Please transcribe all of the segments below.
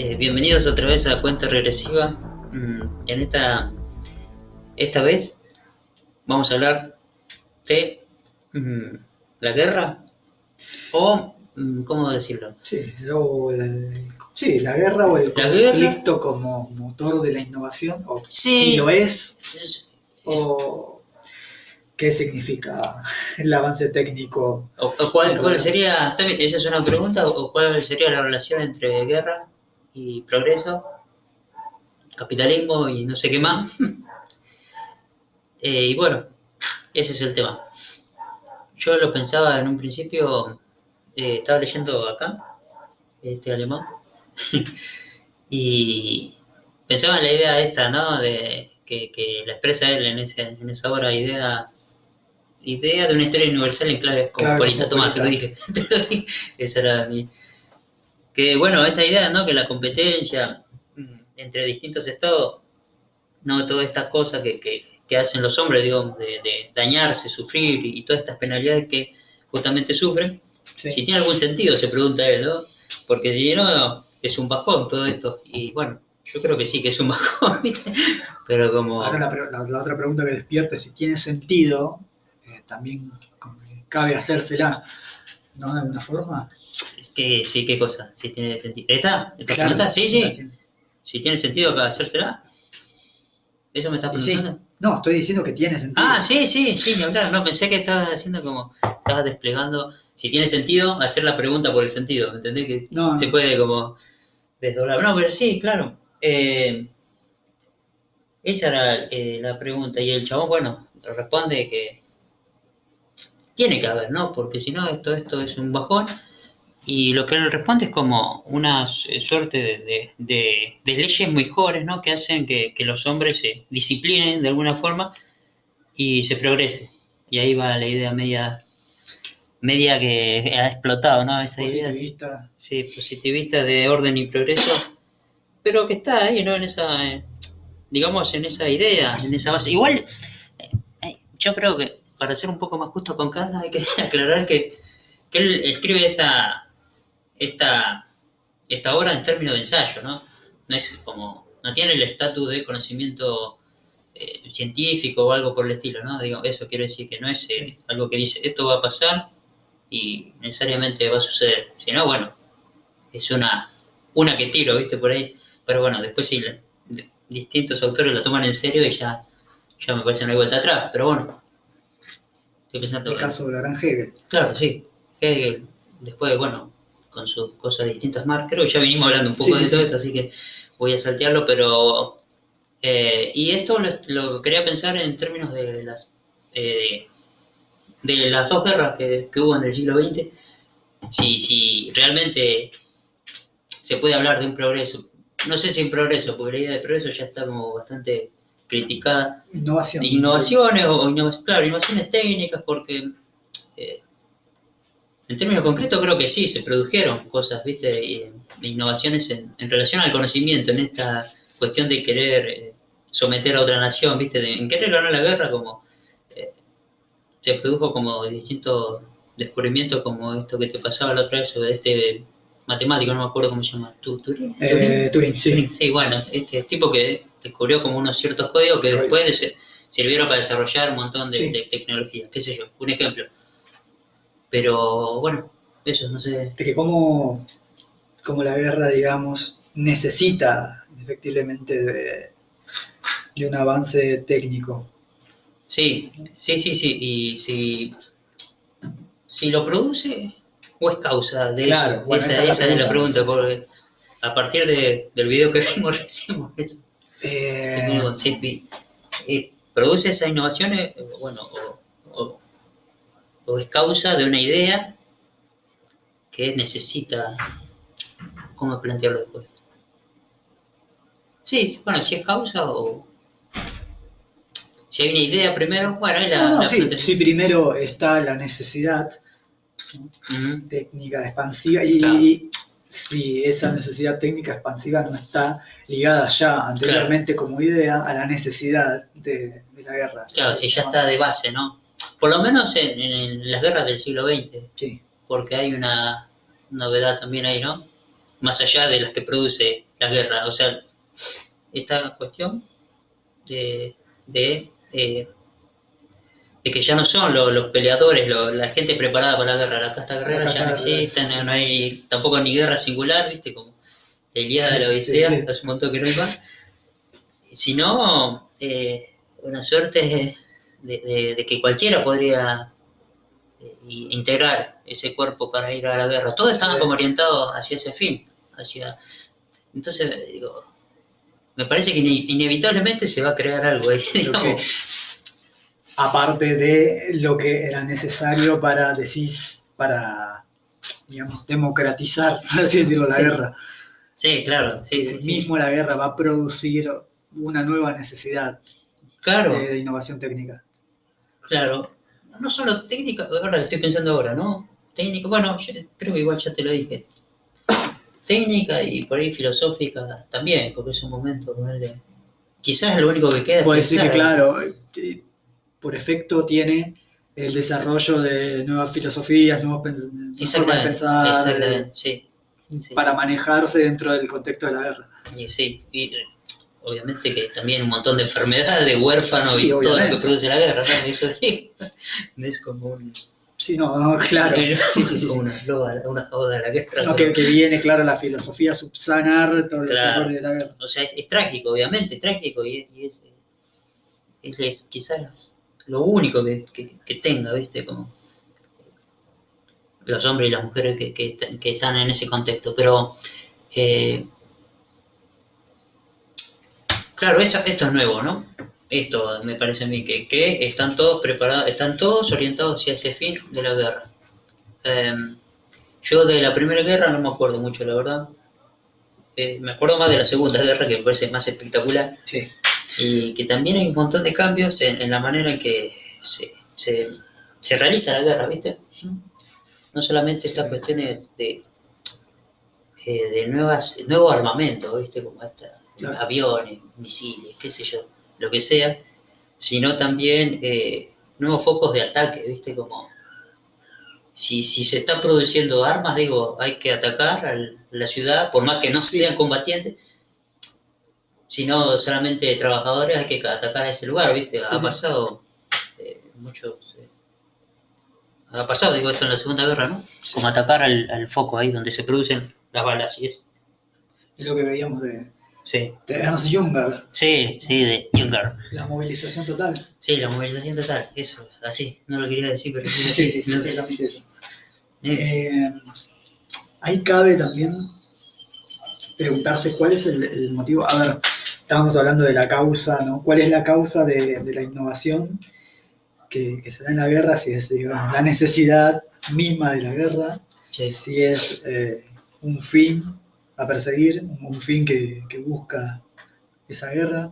Bienvenidos otra vez a Cuenta Regresiva. En esta vez vamos a hablar de la guerra o, ¿cómo decirlo? Sí, la guerra o el La conflicto guerra. como motor de la innovación, o Sí, si lo es, es- o qué significa el avance técnico o cuál dentro de la guerra. sería, también, esa es una pregunta, o cuál sería la relación entre guerra y progreso, capitalismo y no sé qué más. Y bueno, ese es el tema. Yo lo pensaba en un principio, estaba leyendo acá, alemán, y pensaba en la idea esta, ¿no? De que la expresa él en esa obra, idea de una historia universal en clave Clave cosmopolita. Tomá, te lo cosmopolita. dije, te lo dije. Esa era mi. Que bueno, esta idea, ¿no? Que la competencia entre distintos estados, ¿no? Todas estas cosas que hacen los hombres, digamos, de dañarse, sufrir y todas estas penalidades que justamente sufren, Sí. si tiene algún sentido, se pregunta él, ¿no? Porque si no, es un bajón todo esto. Y bueno, yo creo que sí, que es un bajón, ¿viste? Pero como. Ahora la otra pregunta que despierte, si tiene sentido, también cabe hacérsela, ¿no? De alguna forma. Que, sí, ¿qué cosa? Si tiene sentido. ¿Esta? ¿Esta Claro, pregunta? Sí, la sí. tiene. Si tiene sentido acá hacérsela. ¿Eso me estás Y sí, preguntando? no, estoy diciendo que tiene sentido. Ah, sí, sí, sí, ni hablar. No, pensé que estabas haciendo como. Estabas desplegando. Si tiene sentido, hacer la pregunta por el sentido. ¿Me entendés? Que No, se no. puede como desdoblar. No, pero sí, claro. Esa era la pregunta. Y el chabón, bueno, responde que tiene que haber, ¿no? Porque si no, esto es un bajón. Y lo que él responde es como una suerte de leyes mejores, ¿no? Que hacen que los hombres se disciplinen de alguna forma y se progrese. Y ahí va la idea media que ha explotado, ¿no? Esa idea, Positivista. sí, positivista de orden y progreso, pero que está ahí, ¿no? En esa, digamos, en esa idea, en esa base. Igual, yo creo que para ser un poco más justo con Kant hay que aclarar que él escribe esta, esta obra en términos de ensayo, ¿no? No es como, no tiene el estatus de conocimiento científico o algo por el estilo, ¿no? Digo, eso quiero decir que no es Sí. algo que dice esto va a pasar y necesariamente va a suceder, sino bueno, es una que tiro, ¿viste? Por ahí, pero bueno, después sí, distintos autores lo toman en serio y ya me parece no hay vuelta atrás, pero bueno, estoy pensando El en. caso de Abraham Hegel. Claro, sí, Hegel, después, bueno, con sus cosas distintas más, creo que ya venimos hablando un poco Sí, de todo sí. esto, así que voy a saltearlo, pero. Y esto lo quería pensar en términos eh, de las dos guerras que hubo en el siglo XX, si realmente se puede hablar de un progreso. No sé si un progreso, porque la idea de progreso ya está como bastante criticada. Innovación. Innovaciones, claro, innovaciones técnicas, porque eh, en términos concretos creo que sí, se produjeron cosas, ¿viste? Innovaciones en relación al conocimiento, en esta cuestión de querer someter a otra nación, ¿viste? En querer ganar la guerra, como eh, se produjo como distintos descubrimientos, como esto que te pasaba la otra vez sobre este matemático, no me acuerdo cómo se llama, ¿Turing? Turing, sí. Turing, sí, bueno, este tipo que descubrió como unos ciertos códigos que después sirvieron para desarrollar un montón de tecnologías, qué sé yo, un ejemplo. Pero bueno, eso, no sé. De que cómo la guerra, digamos, necesita efectivamente de un avance técnico. Sí, sí, sí, sí. Y si lo produce o es causa de Claro, eso. bueno, Esa es la pregunta, esa. porque a partir del video que vimos recién, eso, que Eh, vimos, sí, produce esas innovaciones, bueno, o, o es causa de una idea que necesita, ¿cómo plantearlo después? Sí, bueno, si es causa o si hay una idea primero, bueno, es no, la sí, sí, planteación. primero está la necesidad, ¿no? Uh-huh. Técnica expansiva Claro. y si esa necesidad técnica expansiva no está ligada ya anteriormente como idea a la necesidad de la guerra. Claro, si ya está de base, ¿no? Por lo menos en las guerras del siglo XX, sí, porque hay una novedad también ahí, ¿no? Más allá de las que produce la guerra. O sea, esta cuestión de, de, de, de que ya no son los peleadores, la gente preparada para la guerra. La casta guerrera ya no existe, no hay tampoco ni guerra singular, ¿viste? Como la Ilíada de la Odisea, hace un montón que no hay más. Sino una suerte de que cualquiera podría integrar ese cuerpo para ir a la guerra. Todos estaban como orientados hacia ese fin. Entonces, digo, me parece que inevitablemente se va a crear algo ahí. Aparte de lo que era necesario para, digamos, democratizar, así decirlo, la guerra. Sí, claro. Mismo la guerra va a producir una nueva necesidad de innovación técnica. Claro. No solo técnica, ahora lo estoy pensando ahora, ¿no? Técnica, bueno, yo creo que igual ya te lo dije. Técnica y por ahí filosófica también, porque es un momento, quizás es lo único que queda. Puede decir que, claro, por efecto tiene el desarrollo de nuevas filosofías, nuevas formas de pensar, sí. Para manejarse dentro del contexto de la guerra. Y obviamente que también un montón de enfermedades, de huérfanos y obviamente. Todo lo que produce la guerra, ¿sabes? Eso digo, no es como un... Sí, no, claro. Sí. Como una oda a la guerra. No, que viene, claro, la filosofía subsanar todos los errores de la guerra. O sea, es trágico, obviamente, es trágico y es quizás lo único que tenga, ¿viste? Como los hombres y las mujeres que están en ese contexto. Pero, claro, esto es nuevo, ¿no? Esto me parece a mí que están todos preparados, están todos orientados hacia ese fin de la guerra. Yo de la Primera Guerra no me acuerdo mucho, la verdad. Me acuerdo más de la Segunda Guerra, que me parece más espectacular. Sí. Y que también hay un montón de cambios en la manera en que se realiza la guerra, ¿viste? No solamente estas cuestiones de nuevo armamento, ¿viste? Como aviones, misiles, qué sé yo, lo que sea, sino también nuevos focos de ataque, ¿viste? Como si se están produciendo armas, digo, hay que atacar a la ciudad, por más que no sean combatientes, sino solamente trabajadores, hay que atacar a ese lugar, ¿viste? Ha pasado mucho... ha pasado, digo, esto en la Segunda Guerra, ¿no? Como atacar al foco ahí donde se producen las balas, y es lo que veíamos de Ernst Junger. Sí, de Junger. La movilización total. Sí, la movilización total, eso, así, no lo quería decir, pero sí, exactamente eso. Ahí cabe también preguntarse cuál es el motivo. A ver, estábamos hablando de la causa, ¿no? ¿Cuál es la causa de la innovación que se da en la guerra? Si es, digamos, la necesidad misma de la guerra, si es un fin a perseguir, un fin que busca esa guerra,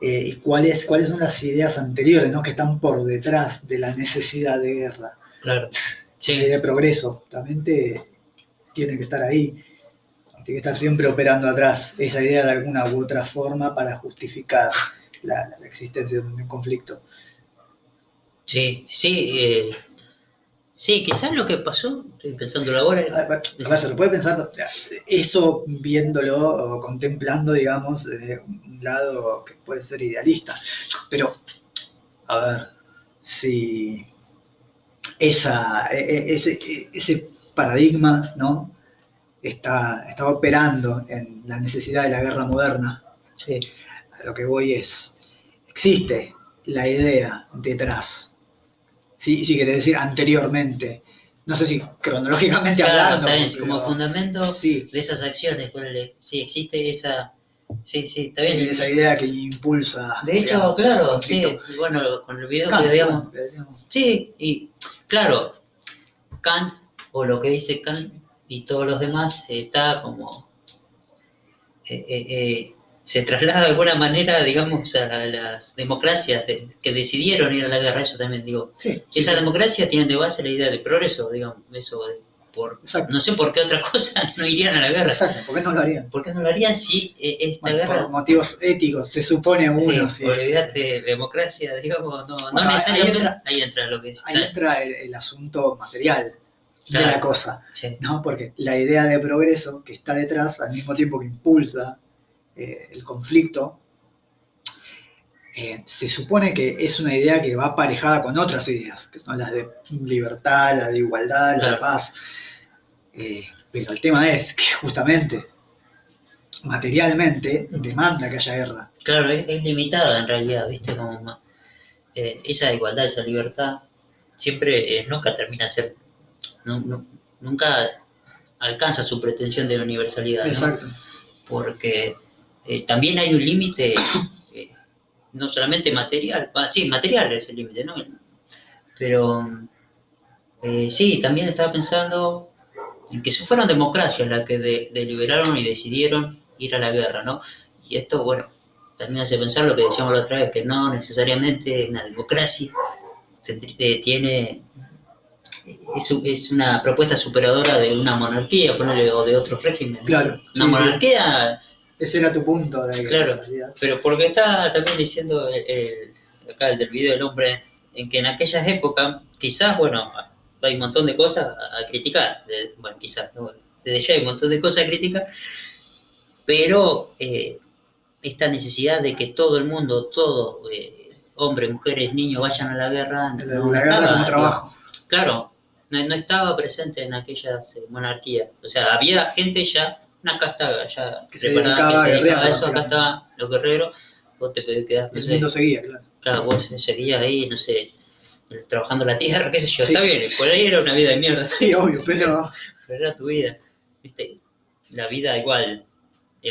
y cuáles son las ideas anteriores, ¿no? Que están por detrás de la necesidad de guerra. Claro. La idea de progreso también tiene que estar ahí, tiene que estar siempre operando atrás esa idea de alguna u otra forma para justificar la existencia de un conflicto. Sí, quizás lo que pasó, estoy pensándolo ahora. A ver, se lo puede pensar, eso viéndolo o contemplando, digamos, desde un lado que puede ser idealista. Pero, a ver, si ese paradigma, ¿no? está operando en la necesidad de la guerra moderna, a lo que voy existe la idea detrás. Sí, querés decir anteriormente, no sé si cronológicamente hablando. Claro, como fundamento de esas acciones, ponele, sí, existe esa... Sí, está bien. Esa idea que impulsa. De hecho, digamos, claro, sí, bueno, con el video Kant, que veíamos. Sí, y claro, Kant, o lo que dice Kant y todos los demás, está como... se traslada de alguna manera, digamos, a las democracias que decidieron ir a la guerra, eso también digo. Esa democracia tiene de base la idea de progreso, digamos, eso no sé por qué otra cosa no irían a la guerra. Exacto, ¿por qué no lo harían? ¿Por qué no lo harían si esta guerra... Por motivos éticos, se supone uno. Sí. Olvídate, democracia, digamos, no necesariamente... Ahí entra lo que es. Ahí entra el asunto material. de la cosa, Sí. ¿no? Porque la idea de progreso que está detrás, al mismo tiempo que impulsa el conflicto, se supone que es una idea que va aparejada con otras ideas, que son las de libertad, la de igualdad, la de Claro. paz. Pero el tema es que justamente materialmente demanda que haya guerra. Claro, es limitada en realidad, ¿viste? Como, esa igualdad, esa libertad, siempre nunca termina de ser, nunca alcanza su pretensión de universalidad, ¿no? Exacto. Porque también hay un límite, eh, no solamente material, sí, material es el límite, ¿no? Pero sí, también estaba pensando en que fueron democracias las que deliberaron y decidieron ir a la guerra, ¿no? Y esto, bueno, también hace pensar lo que decíamos la otra vez, que no necesariamente una democracia tiene es una propuesta superadora de una monarquía, ponerle, o de otros regímenes. Claro. Una monarquía. Ese era tu punto de Claro, realidad. pero porque está también diciendo acá el del video del hombre, en que en aquellas épocas, quizás, bueno, hay un montón de cosas a criticar, bueno, quizás, ¿no? Desde ya hay un montón de cosas a criticar, pero esta necesidad de que todo el mundo, todos, hombres, mujeres, niños, vayan a la guerra, no la estaba, guerra como trabajo. Claro, no estaba presente en aquellas monarquías. O sea, había gente ya, una casta ya que se dedicaba a eso, acá estaban los guerreros, vos te quedás, no el sé. mundo seguía, claro. Claro, vos seguías ahí, no sé, trabajando la tierra, qué sé yo, Sí. Está bien, por ahí era una vida de mierda. Sí, obvio, pero era tu vida, ¿viste? La vida igual,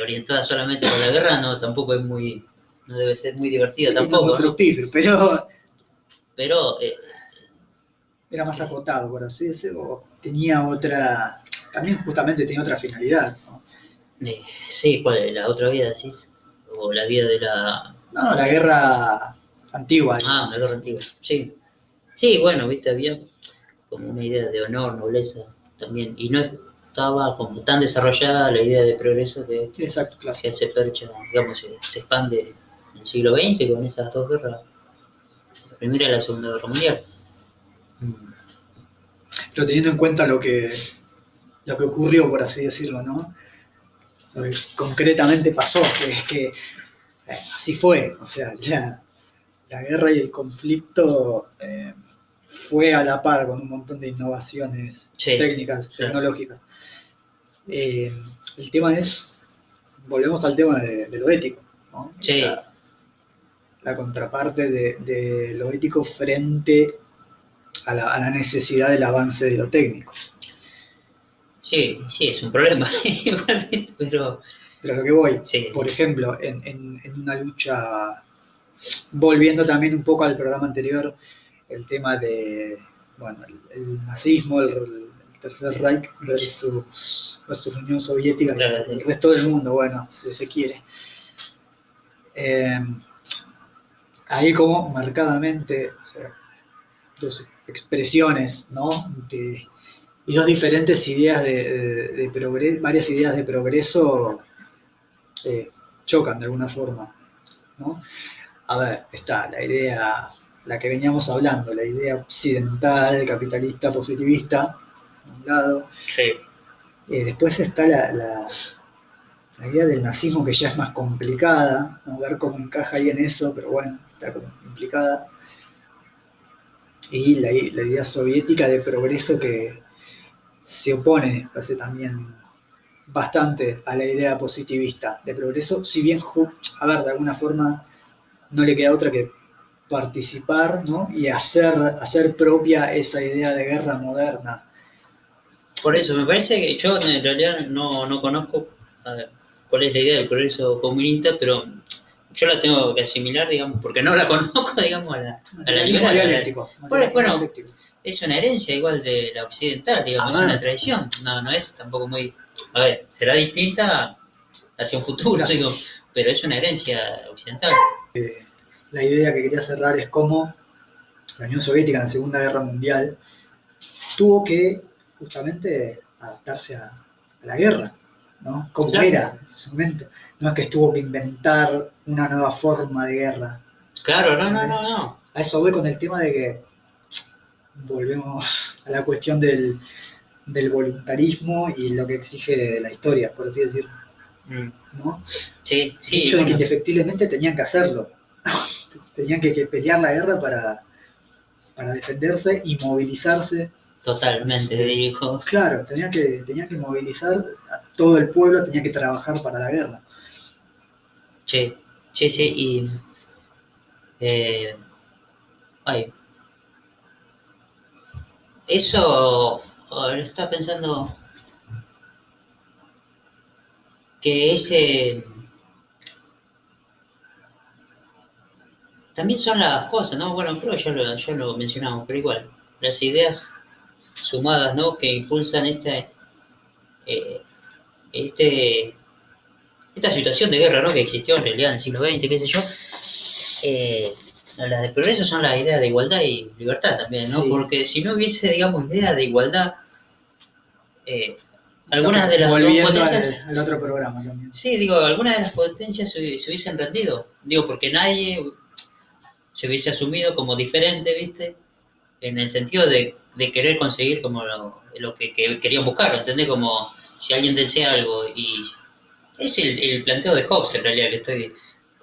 orientada solamente por la guerra, no, tampoco es muy, no debe ser muy divertida sí, tampoco, no muy fructífero, pero era más acotado, por así decirlo, tenía otra, también justamente tenía otra finalidad, ¿no? Sí, ¿cuál es? ¿La otra vida decís? ¿O la vida de la...? No, la guerra antigua. Ah, la guerra antigua, sí. Sí, bueno, viste, había como una idea de honor, nobleza también, y no estaba como tan desarrollada la idea de progreso que Exacto, claro. se percha, digamos, se expande en el siglo XX con esas dos guerras, la Primera y la Segunda Guerra Mundial. Pero teniendo en cuenta lo que ocurrió, por así decirlo, ¿no? Lo que concretamente pasó, que es que así fue, o sea, la guerra y el conflicto fue a la par con un montón de innovaciones técnicas, tecnológicas. El tema es, volvemos al tema de lo ético, ¿no? Sí. La contraparte de lo ético frente a la necesidad del avance de lo técnico. Sí, es un problema, pero... Pero a lo que voy, sí. Por ejemplo, en una lucha, volviendo también un poco al programa anterior, el tema de, bueno, el nazismo, el Tercer Reich versus la Unión Soviética y el resto del mundo, bueno, si se quiere. Ahí como marcadamente, o sea, dos expresiones, ¿no? Y dos diferentes ideas de progreso, varias ideas de progreso chocan de alguna forma, ¿no? A ver, está la idea, la que veníamos hablando, la idea occidental, capitalista, positivista, por un lado. Sí. Después está la idea del nazismo, que ya es más complicada, ¿no? Ver cómo encaja ahí en eso, pero bueno, está como implicada. Y la idea soviética de progreso, que se opone, parece también bastante a la idea positivista de progreso, si bien, a ver, de alguna forma no le queda otra que participar, ¿no? Y hacer propia esa idea de guerra moderna. Por eso, me parece que yo en realidad no conozco cuál es la idea del progreso comunista, pero yo la tengo que asimilar, digamos, porque no la conozco, digamos, a la liberal. Dialéctico. Bueno, es una herencia igual de la occidental, digamos, es una tradición, no es tampoco muy... A ver, será distinta hacia un futuro, digo, pero es una herencia occidental. La idea que quería cerrar es cómo la Unión Soviética en la Segunda Guerra Mundial tuvo que justamente adaptarse a la guerra, ¿no? Como era en su momento. No es que tuvo que inventar una nueva forma de guerra. Claro, no. A eso voy con el tema de que volvemos a la cuestión del del voluntarismo y lo que exige la historia, por así decirlo, Mm. ¿no? Sí, El sí, hecho de que bueno, indefectiblemente tenían que hacerlo, tenían que pelear la guerra para defenderse y movilizarse. totalmente, dijo. Claro, tenían que movilizar a todo el pueblo, tenía que trabajar para la guerra. Sí, sí, sí, y ay, eso ahora estaba pensando que ese también son las cosas, ¿no? Bueno, creo que ya lo mencionamos, pero igual, las ideas sumadas, ¿no? Que impulsan eh, este, esta situación de guerra, ¿no? Que existió en realidad en el siglo XX, qué sé yo. eh, las de progreso son las ideas de igualdad y libertad también, ¿no? Sí, Porque si no hubiese, digamos, ideas de igualdad, eh, lo que, algunas de las dos volviendo potencias, al otro programa también. sí, digo, algunas de las potencias se hubiesen rendido. Digo, porque nadie se hubiese asumido como diferente, ¿viste? En el sentido de querer conseguir como lo que querían buscar, ¿entendés? Como si alguien desea algo y es el planteo de Hobbes en realidad que estoy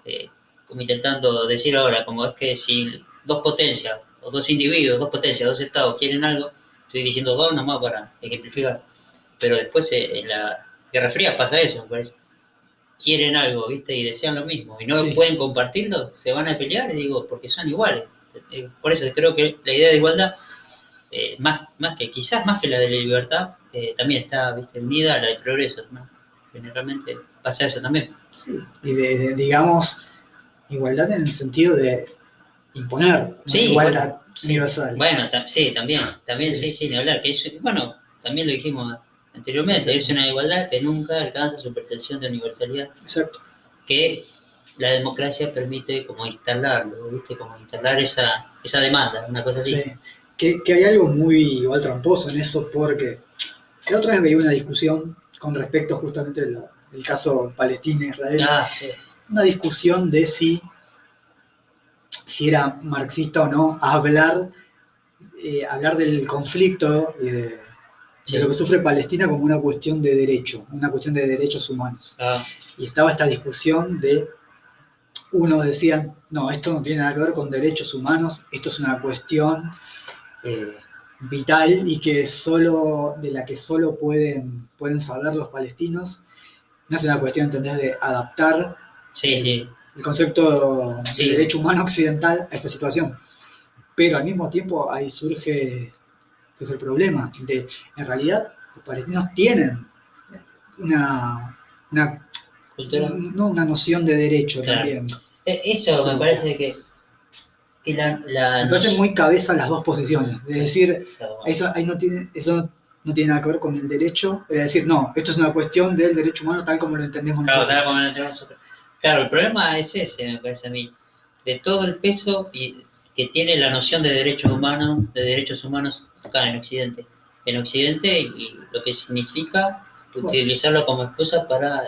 eh, como intentando decir ahora, como es que si dos potencias, o dos individuos, dos potencias, dos estados quieren algo, estoy diciendo dos nomás para ejemplificar, pero después en la Guerra Fría pasa eso, me parece. Quieren algo, ¿viste? Y desean lo mismo, y no Sí, pueden compartirlo, se van a pelear, y digo, porque son iguales. Por eso creo que la idea de igualdad, más que quizás más que la de la libertad, también está, ¿viste? Unida a la del progreso, ¿no? Generalmente pasa eso también. sí. Y digamos, igualdad en el sentido de imponer una Sí, bueno, igualdad sí. universal. Bueno, sí, también sí, Es, sí, ni hablar, que es, bueno, también lo dijimos anteriormente, es exacto, una igualdad que nunca alcanza su pretensión de universalidad, exacto. que la democracia permite como instalarlo, ¿viste? Como instalar esa demanda, una cosa Sí. así. Que hay algo muy igual tramposo en eso porque la otra vez veía una discusión con respecto justamente del caso Palestina-Israel, Ah, sí, una discusión de si era marxista o no hablar del conflicto de lo sí, que sufre Palestina como una cuestión de derecho, una cuestión de derechos humanos. ah, Y estaba esta discusión de, unos decían, no, esto no tiene nada que ver con derechos humanos, esto es una cuestión eh, vital y que de la que solo pueden saber los palestinos. No es una cuestión, ¿entendés?, de adaptar sí, el, sí, el concepto de sí, derecho humano occidental a esta situación. Pero al mismo tiempo ahí surge el problema de, en realidad, los palestinos tienen una, una cultura, no una noción de derecho claro. también Eso me propia. parece que la Me parecen nos... muy cabeza las dos posiciones. Es decir, Claro, eso no tiene nada que ver con el derecho. Es decir, no, esto es una cuestión del derecho humano tal como lo entendemos claro, nosotros. tal como lo tenemos nosotros. Claro, el problema es ese, me parece a mí, de todo el peso que tiene la noción de derechos humanos acá en Occidente. En Occidente y lo que significa Bueno, utilizarlo como excusa para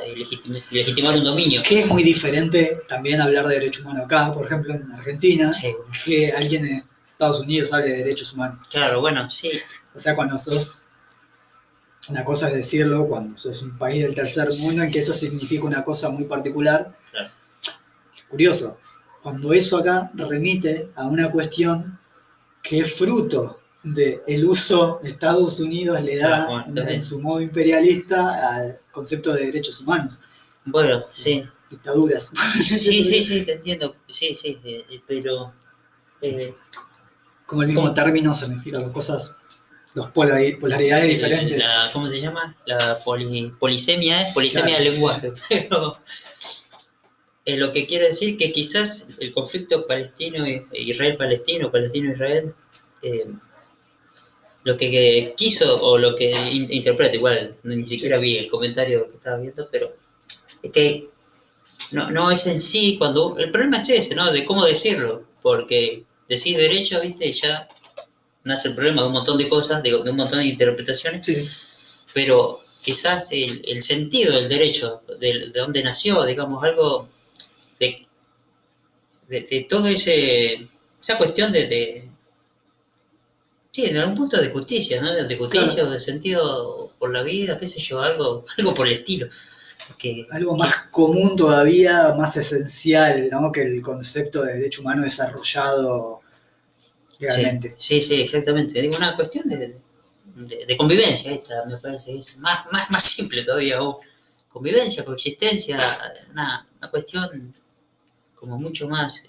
legitimar un dominio. que es muy diferente también hablar de derecho humano acá, por ejemplo, en Argentina, Sí, que alguien en Estados Unidos hable de derechos humanos. claro, bueno, sí, O sea, cuando sos, una cosa es decirlo, cuando sos un país del tercer mundo, en que eso significa una cosa muy particular. claro, Curioso, cuando eso acá remite a una cuestión que es fruto del uso que Estados Unidos le claro, da bueno, en también. su modo imperialista al concepto de derechos humanos, Bueno, sí, dictaduras. sí, sí, sí, te entiendo, sí, sí, pero eh, Como el mismo ¿cómo? término significa dos cosas, dos polaridades diferentes. ¿Cómo se llama? La polisemia es polisemia Claro, del lenguaje, pero lo que quiero decir que quizás el conflicto Israel-Palestino, Palestino-Israel, eh, lo que quiso o lo que interpreto, igual ni siquiera sí, vi el comentario que estaba viendo, pero es que no es en sí, cuando el problema es ese, ¿no? De cómo decirlo, porque decir derecho, ¿viste? Ya nace el problema de un montón de cosas, de un montón de interpretaciones, sí, pero quizás el sentido del derecho, de dónde nació, digamos, algo de, de todo esa cuestión Sí, en algún punto de justicia, ¿no? De justicia Claro. o de sentido por la vida, qué sé yo, algo por el estilo. Que, Algo más común todavía, más esencial, ¿no? Que el concepto de derecho humano desarrollado legalmente. sí, exactamente. Digo, una cuestión de convivencia, esta me parece que es más simple todavía. Convivencia, coexistencia, una cuestión como mucho más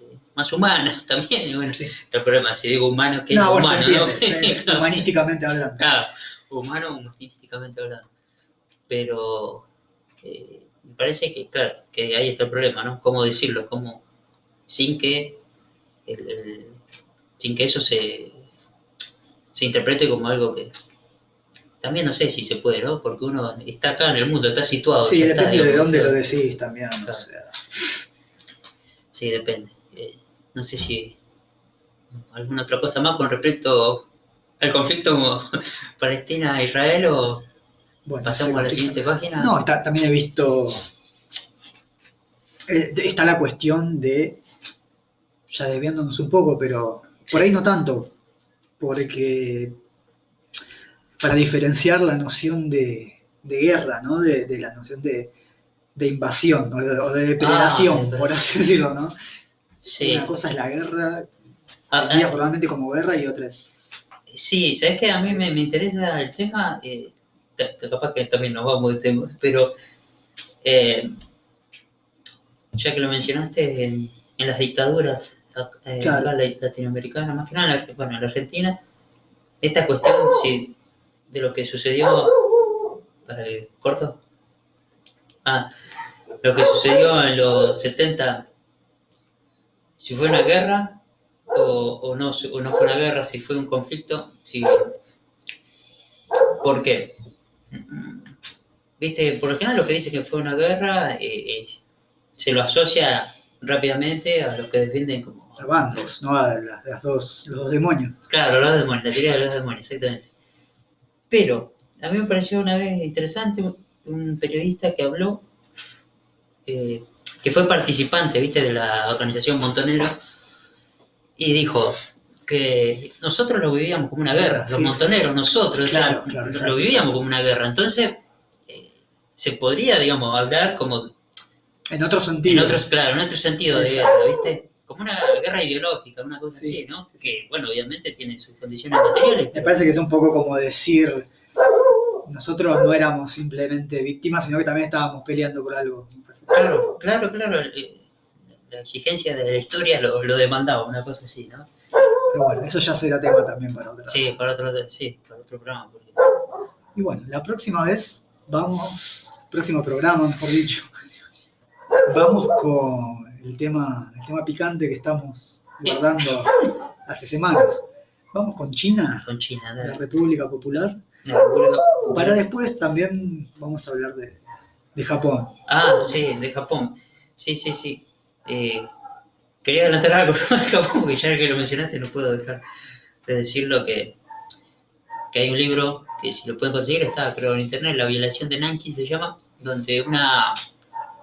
humana también. Y bueno, Sí. el problema, si digo humano, ¿qué es No, bueno, humano? se ¿No? entiende, Claro, humanísticamente hablando. claro, humano humanísticamente hablando. Pero me parece que, claro, que ahí está el problema, ¿no? ¿Cómo decirlo? ¿Cómo, sin que el- el- sin que eso se interprete como algo que también no sé si se puede, ¿no? Porque uno está acá en el mundo, está situado, Sí, ya está, depende de digamos. dónde O sea, lo decís también. O claro, sea. sí, depende. No sé si alguna otra cosa más con respecto al conflicto Palestina-Israel o Bueno, ese pasamos a la conflicto. siguiente página. No, también he visto. Está la cuestión de. Ya desviándonos un poco, pero por ahí no tanto. Porque para diferenciar la noción de guerra, ¿no? De la noción de invasión o de depredación, por así decirlo, ¿no? Sí. Una cosa es la guerra, Ah, entendida formalmente como guerra, y otra es. sí, ¿sabes qué? A mí me interesa el tema, capaz que también nos vamos de tema, pero ya que lo mencionaste en las dictaduras Claro. acá latinoamericanas, más que nada, bueno, en la Argentina, esta cuestión sí, de lo que sucedió, ¿corto? Ah, lo que sucedió en los 70, si fue una guerra o no fue una guerra, si fue un conflicto, si, ¿por qué? Viste, por lo general lo que dice que fue una guerra se lo asocia rápidamente a los que defienden como... A bandos, ¿no? A los dos demonios. Claro, los demonios, la teoría de los demonios, exactamente. Pero a mí me pareció una vez interesante un periodista que habló, que fue participante, viste, de la organización Montonero, y dijo que nosotros lo vivíamos como una guerra, los Sí. montoneros, nosotros, Claro, o sea, claro, lo vivíamos como una guerra. Entonces, se podría, digamos, hablar como... En otro sentido. Claro, en otro sentido de guerra, ¿viste? Como una guerra ideológica, una cosa Sí. así, ¿no? Que, bueno, obviamente tiene sus condiciones materiales. Me parece que es un poco como decir, nosotros no éramos simplemente víctimas, sino que también estábamos peleando por algo. Claro. La exigencia de la historia lo demandaba, una cosa así, ¿no? Pero bueno, eso ya será tema también para otra. Sí, para otro programa. Porque... Y bueno, la próxima vez próximo programa, mejor dicho, vamos con el tema picante que estamos guardando hace semanas. Vamos con China, dale. la República Popular. Para después también vamos a hablar de Japón. Ah, sí, de Japón. Sí. Quería adelantar algo de Japón, porque ya que lo mencionaste no puedo dejar de decirlo que hay un libro que si lo pueden conseguir está creo en internet, La violación de Nanking se llama, donde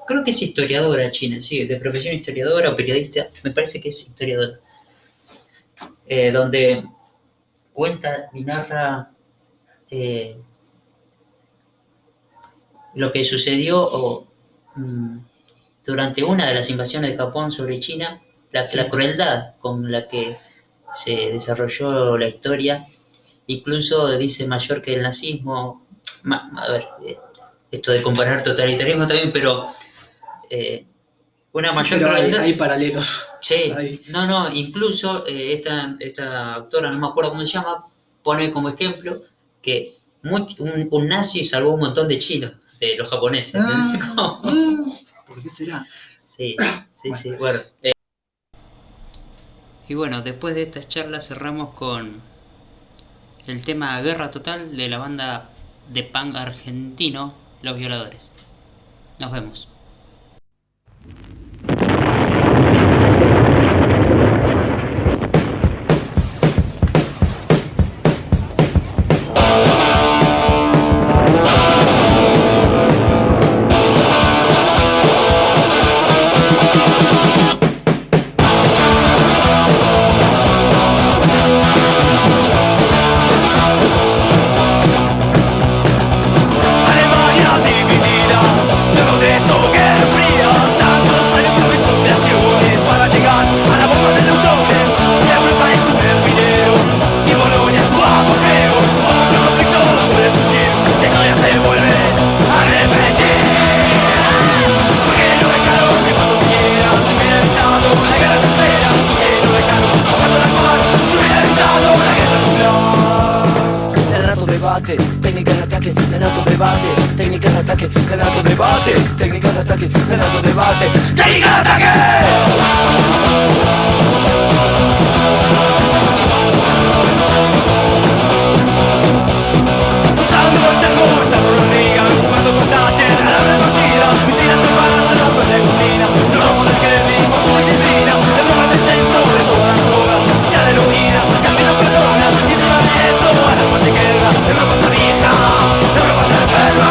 creo que es historiadora china, sí, de profesión historiadora o periodista, me parece que es historiadora, donde cuenta y narra lo que sucedió durante una de las invasiones de Japón sobre China, la crueldad con la que se desarrolló la historia, incluso dice mayor que el nazismo, a ver, esto de comparar totalitarismo también, pero una mayor crueldad. Hay paralelos. Sí, no, incluso esta autora, no me acuerdo cómo se llama, pone como ejemplo que un nazi salvó un montón de chinos, de los japoneses. ¿Por qué será? Sí, bueno. Y bueno, después de esta charla cerramos con el tema Guerra Total de la banda de punk argentino Los Violadores. Nos vemos. técnica de ataque, ganando debate. Técnica de ataque, ganando debate. Técnica de ataque. Usando el charco, está por la liga, jugando con Thatcher a la repartida, vigilando el barrio de la peregrina. No robo del gremio, con su disciplina, de bromas el centro de todas las drogas, ya de heroína, también lo perdona, y encima de esto, a la muerte guerra, Europa está vieja, Europa está enferma.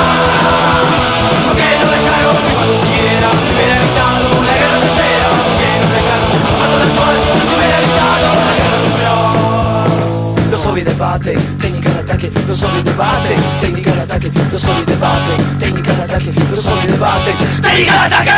Porque no dejaron que cuando siquiera se hubiera evitado la guerra tercera, porque no dejaron cuando la actual se hubiera evitado la guerra tercera. Lo soy debate, técnica de ataque, lo soy debate, técnica de ataque, lo soy debate, técnica de ataque, lo soy debate, técnica de ataque.